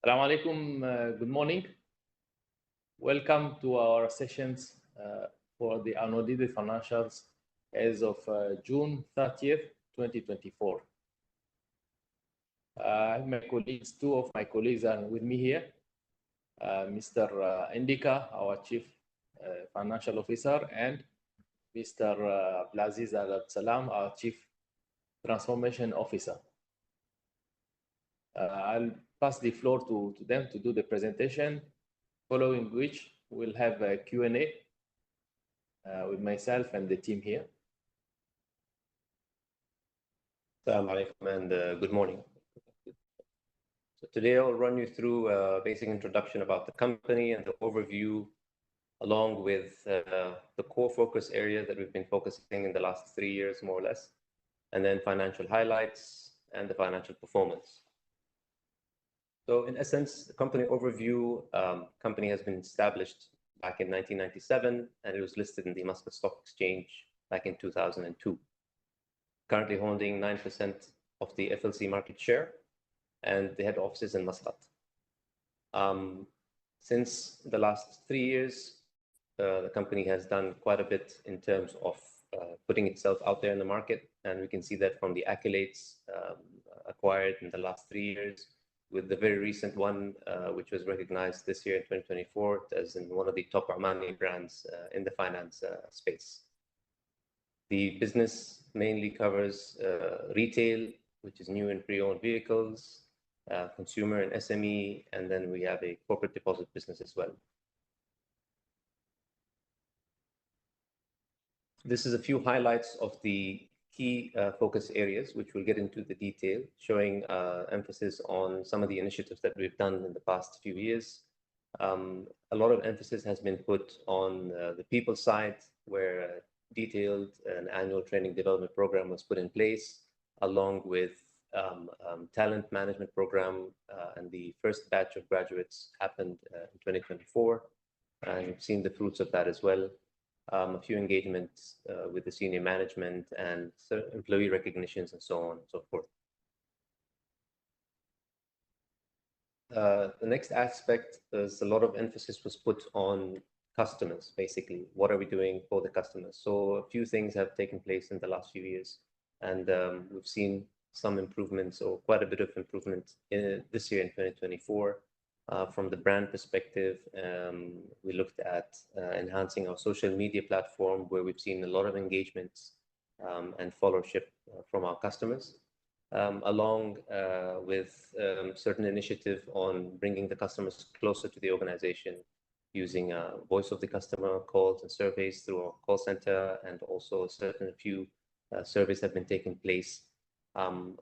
Assalamu alaikum. Good morning. Welcome to our sessions for the unaudited financials as of June 30th, 2024. My colleagues, two of my colleagues are with me here. Mr. Indika, our Chief Financial Officer, and Mr. Blaziz Al-Salam, our Chief Transformation Officer. I'll pass the floor to them to do the presentation, following which we'll have a Q&A with myself and the team here. Assalamu alaikum and good morning. So today I'll run you through a basic introduction about the company and the overview, along with the core focus area that we've been focusing in the last 3 years, more or less, and then financial highlights and the financial performance. So in essence, the company overview, company has been established back in 1997, and it was listed in the Muscat Stock Exchange back in 2002. Currently holding 9% of the FLC market share, and the head office is in Muscat. Since the last 3 years, the company has done quite a bit in terms of putting itself out there in the market, and we can see that from the accolades acquired in the last 3 years, with the very recent one, which was recognized this year in 2024 as in one of the top Omani brands in the finance space. The business mainly covers retail, which is new and pre-owned vehicles, consumer and SME, and then we have a corporate deposit business as well. This is a few highlights of the key focus areas, which we'll get into the detail, showing emphasis on some of the initiatives that we've done in the past few years. A lot of emphasis has been put on the people side, where detailed and annual training development program was put in place, along with talent management program, and the first batch of graduates happened in 2024, and we've seen the fruits of that as well. A few engagements with the senior management and employee recognitions and so on and so forth. The next aspect is a lot of emphasis was put on customers, basically. What are we doing for the customers? So a few things have taken place in the last few years, and we've seen some improvements, or quite a bit of improvement in this year in 2024. From the brand perspective, we looked at enhancing our social media platform, where we've seen a lot of engagements and followership from our customers, along with certain initiative on bringing the customers closer to the organization, using voice of the customer calls and surveys through our call center, and also certain few surveys have been taking place.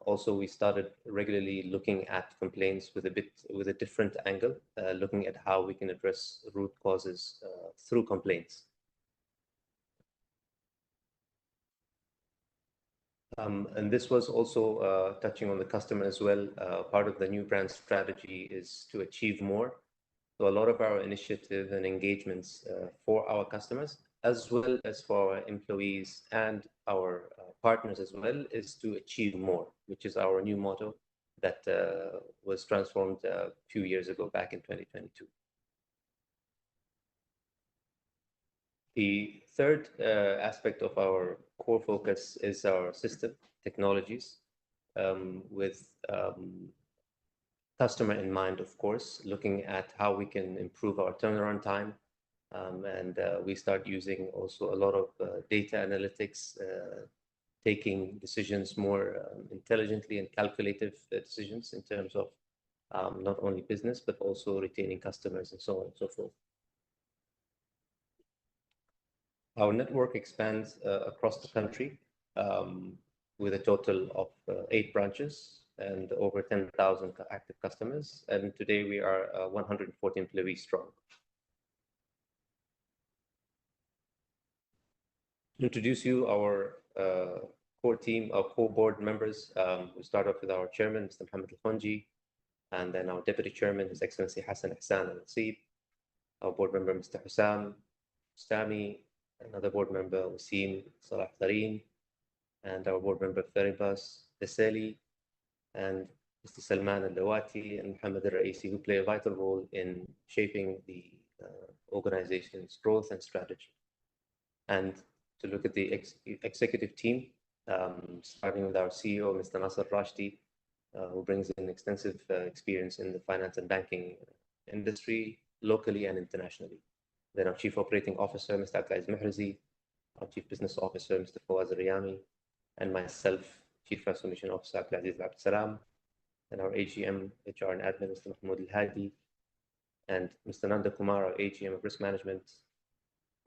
Also, we started regularly looking at complaints with a different angle, looking at how we can address root causes through complaints. And this was also touching on the customer as well. Part of the new brand strategy is to achieve more. So a lot of our initiative and engagements for our customers, as well as for our employees and our partners as well, is to achieve more, which is our new motto that was transformed a few years ago, back in 2022. The third aspect of our core focus is our system technologies, with customer in mind, of course, looking at how we can improve our turnaround time. And we start using also a lot of data analytics, taking decisions more intelligently and calculative decisions in terms of not only business, but also retaining customers and so on and so forth. Our network expands across the country with a total of 8 branches and over 10,000 active customers. And today we are 140 employees strong. Introduce you our core team, our core board members. We start off with our chairman, Mr. Mohammed Al-Khonji, and then our deputy chairman, His Excellency Hassan Ihsan Al-Nasib, our board member, Mr. Hussam Stami, another board member, Wasim Salah Tareen, and our board member, Feribas Deseli, and Mr. Salman Al-Lawati and Muhammad Al-Raisi, who play a vital role in shaping the organization's growth and strategy. And to look at the executive team, starting with our CEO, Mr. Nasser Rashdi, who brings in extensive experience in the finance and banking industry, locally and internationally. Then our Chief Operating Officer, Mr. Abdulaziz Mehrazi, our Chief Business Officer, Mr. Fawaz Riyami, and myself, Chief Transformation Officer, Abdulaziz Abd Salam, and our AGM, HR and Admin, Mr. Mahmoud Al-Hadi, and Mr. Nanda Kumar, our AGM of Risk Management,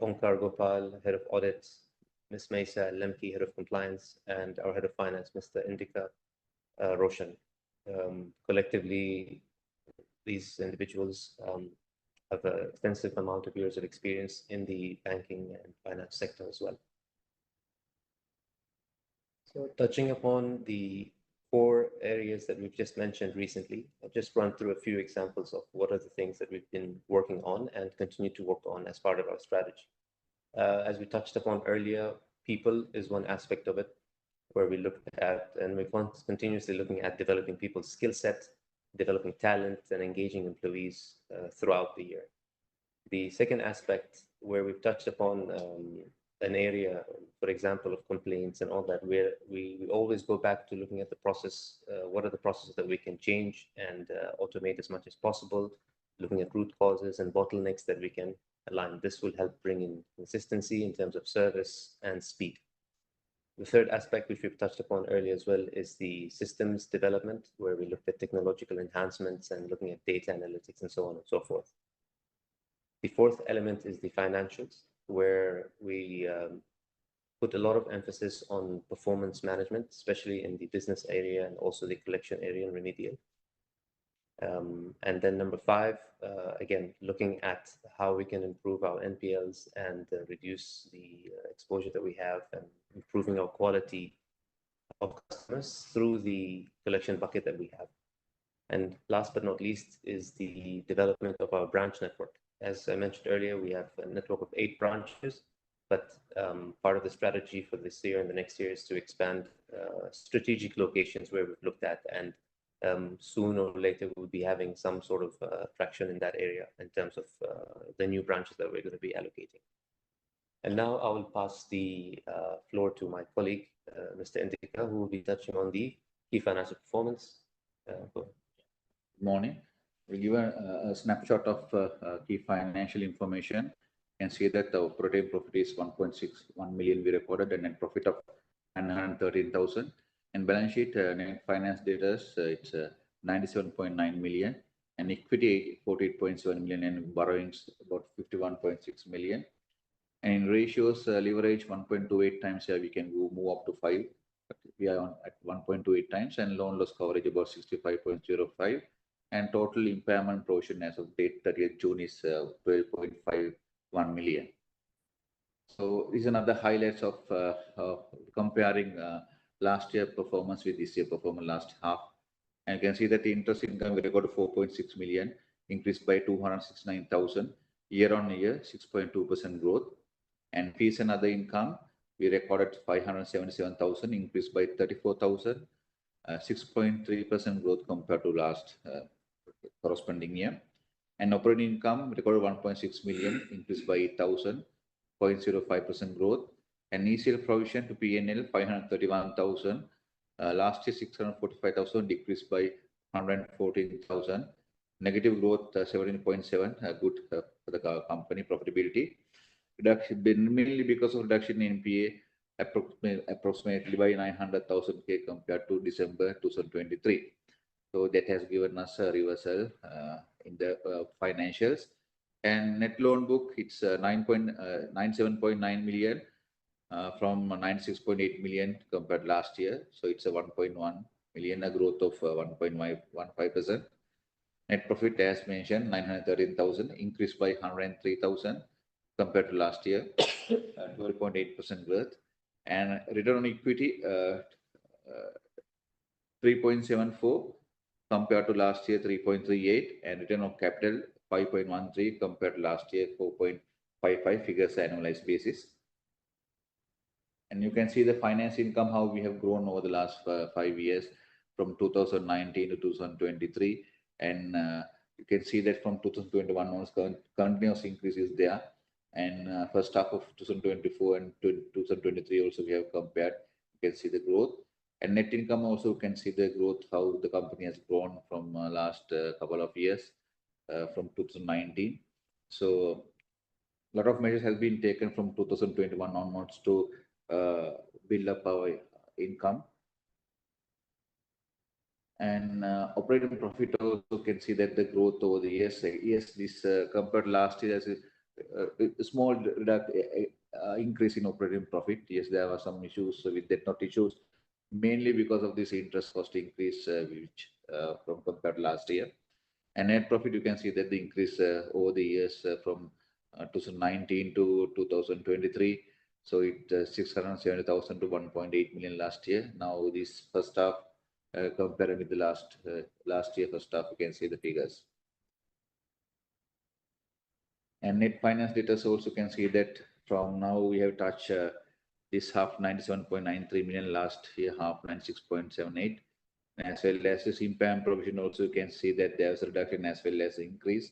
Omkar Gopal, Head of Audit, Ms. Maisa Lemki, Head of Compliance, and our Head of Finance, Mr. Indika Roshan. Collectively, these individuals have an extensive amount of years of experience in the banking and finance sector as well. So touching upon the 4 areas that we've just mentioned recently, I'll just run through a few examples of what are the things that we've been working on and continue to work on as part of our strategy. As we touched upon earlier, people is one aspect of it, where we look at, and we're continuously looking at developing people's skill set, developing talent, and engaging employees throughout the year. The second aspect, where we've touched upon an area, for example, of complaints and all that, where we always go back to looking at the process, what are the processes that we can change and automate as much as possible, looking at root causes and bottlenecks that we can align. This will help bring in consistency in terms of service and speed. The third aspect, which we've touched upon earlier as well, is the systems development, where we looked at technological enhancements and looking at data analytics and so on and so forth. The fourth element is the financials, where we put a lot of emphasis on performance management, especially in the business area and also the collection area and remedial. And then number 5, again, looking at how we can improve our NPLs and reduce the exposure that we have, and improving our quality of customers through the collection bucket that we have. And last but not least is the development of our branch network. As I mentioned earlier, we have a network of 8 branches, but part of the strategy for this year and the next year is to expand strategic locations where we've looked at, and sooner or later we'll be having some sort of traction in that area in terms of the new branches that we're going to be allocating. And now I will pass the floor to my colleague, Mr. Indika, who will be touching on the key financial performance. Good morning. We'll give a snapshot of key financial information. You can see that the operating profit is 1.61 million we recorded, and net profit of 913,000. And balance sheet net finance data, it's 97.9 million, and equity 48.7 million, and borrowings about 51.6 million. And in ratios, leverage 1.28 times, we can move up to 5. But we are at 1.28 times, and loan loss coverage about 65.05. And total impairment provision as of date 30th June is 12.51 million. So these are another highlights of comparing last year performance with this year performance last half. And you can see that the interest income we recorded 4.6 million, increased by 269,000 year on year, 6.2% growth. And fees and other income, we recorded 577,000, increased by 34,000, 6.3% growth compared to last corresponding year. And operating income recorded 1.6 million, increased by 8,000, 0.05% growth. And initial provision to PNL 531,000, last year 645,000, decreased by 114,000. Negative growth 17.7, good for the company profitability. Reduction mainly because of reduction in NPA approximately by 900,000 compared to December 2023. So that has given us a reversal in the financials. And net loan book, it's 97.9 million from 96.8 million compared last year. So it's a 1.1 million, a growth of 1.15%. Net profit, as mentioned, 913,000, increased by 103,000 compared to last year, 12.8% growth. And return on equity, 3.74 compared to last year, 3.38, and return on capital, 5.13 compared to last year, 4.55, figures annualized basis. And you can see the finance income, how we have grown over the last 5 years. from 2019 to 2023. And you can see that from 2021 onwards, continuous increase is there. And first half of 2024 and 2023 also we have compared. You can see the growth. And net income also you can see the growth, how the company has grown from last couple of years from 2019. So a lot of measures have been taken from 2021 onwards to build up our income. And operating profit also can see that the growth over the years. Yes, this compared last year as a small increase in operating profit. Yes, there were some issues with that, not issues, mainly because of this interest cost increase, which from compared last year. And net profit, you can see that the increase over the years from 2019 to 2023. So it 670,000 to 1.8 million last year. Now this first half, compared with the last year first half, you can see the figures. And net finance debtors also can see that from now we have touched this half 97.93 million, last year half 96.78. As well as this impairment provision also you can see that there's a reduction as well as increase.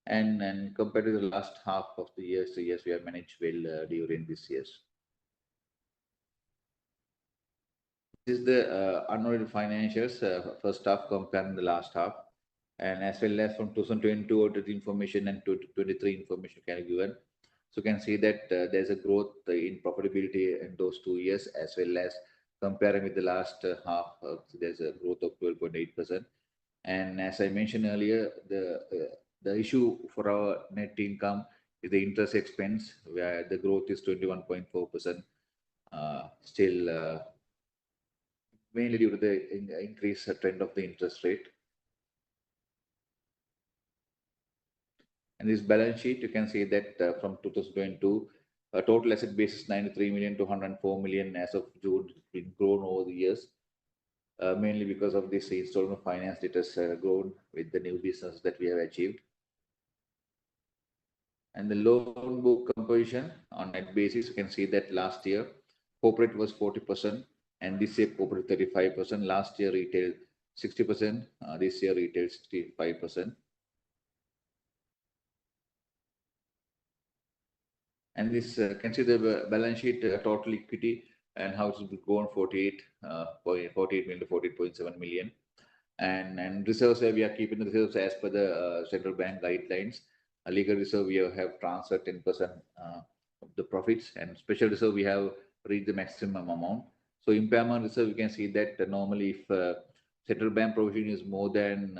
And compared to the last half of the year, so yes, we have managed well during this years. This is the unaudited financials, first half comparing the last half, and as well as from 2022 audited information and 2023 information can be given. So you can see that there's a growth in profitability in those 2 years, as well as comparing with the last half, there's a growth of 12.8%. And as I mentioned earlier, the issue for our net income is the interest expense, where the growth is 21.4%, still mainly due to the increased trend of the interest rate. And this balance sheet, you can see that from 2022, total asset base is 93 million to 104 million as of June. It's been grown over the years, mainly because of this installment finance that has grown with the new business that we have achieved. And the loan book composition on net basis, you can see that last year corporate was 40%, and this year corporate 35%. Last year retail 60%, this year retail 65%. And this can see the balance sheet total equity and how it's grown 48 million to 48.7 million. And reserves, we are keeping the reserves as per the central bank guidelines. A legal reserve, we have transferred 10% of the profits, and special reserve, we have reached the maximum amount. So impairment reserve, you can see that normally if central bank provision is more than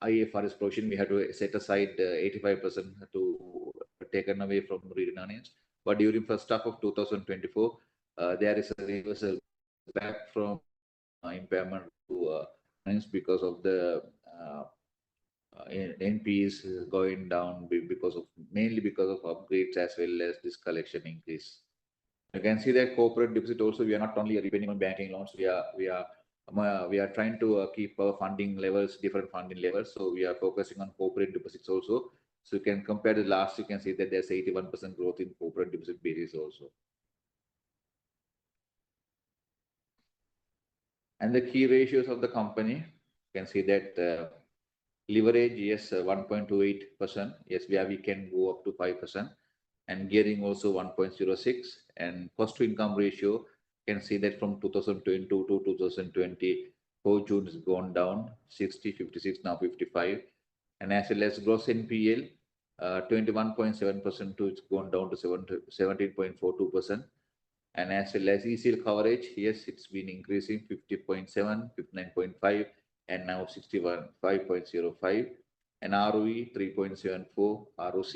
IFRS provision, we have to set aside 85% to taken away from retained earnings. But during first half of 2024, there is a reversal back from impairment to earnings because of the NPs going down mainly because of upgrades as well as this collection increase. You can see that corporate deposit also, we are not only depending on banking loans, we are trying to keep our funding levels, different funding levels. So we are focusing on corporate deposits also. So you can compare the last, you can see that there's 81% growth in corporate deposit basis also. And the key ratios of the company, you can see that leverage, yes, 1.28%. Yes, we can go up to 5%. And gearing also 1.06. And cost to income ratio, you can see that from 2022 to 2024 June has gone down 60, 56, now 55. And as well as gross NPL, 21.7% to it's gone down to 17.42%. And as well as ECL coverage, yes, it's been increasing 50.7, 59.5, and now 61.5.05. And ROE 3.74, ROC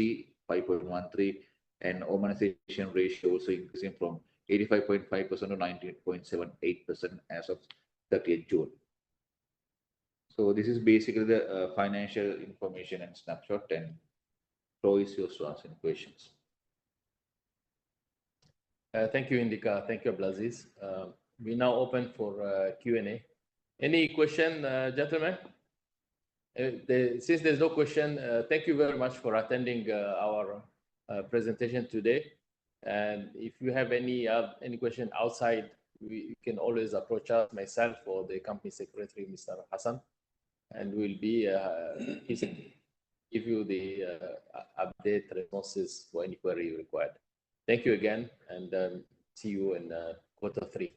5.13, and urbanization ratio also increasing from 85.5% to 19.78% as of 30th June. So this is basically the financial information and snapshot, and floor is yours to ask any questions. Thank you, Indika. Thank you, Abdulaziz. We now open for Q&A. Any question, gentlemen? Since there's no question, thank you very much for attending our presentation today. And if you have any question outside you can always approach us, myself or the company secretary, Mr. Hassan, and we'll be give you the update responses for any query required. Thank you again, and see you in quarter 3.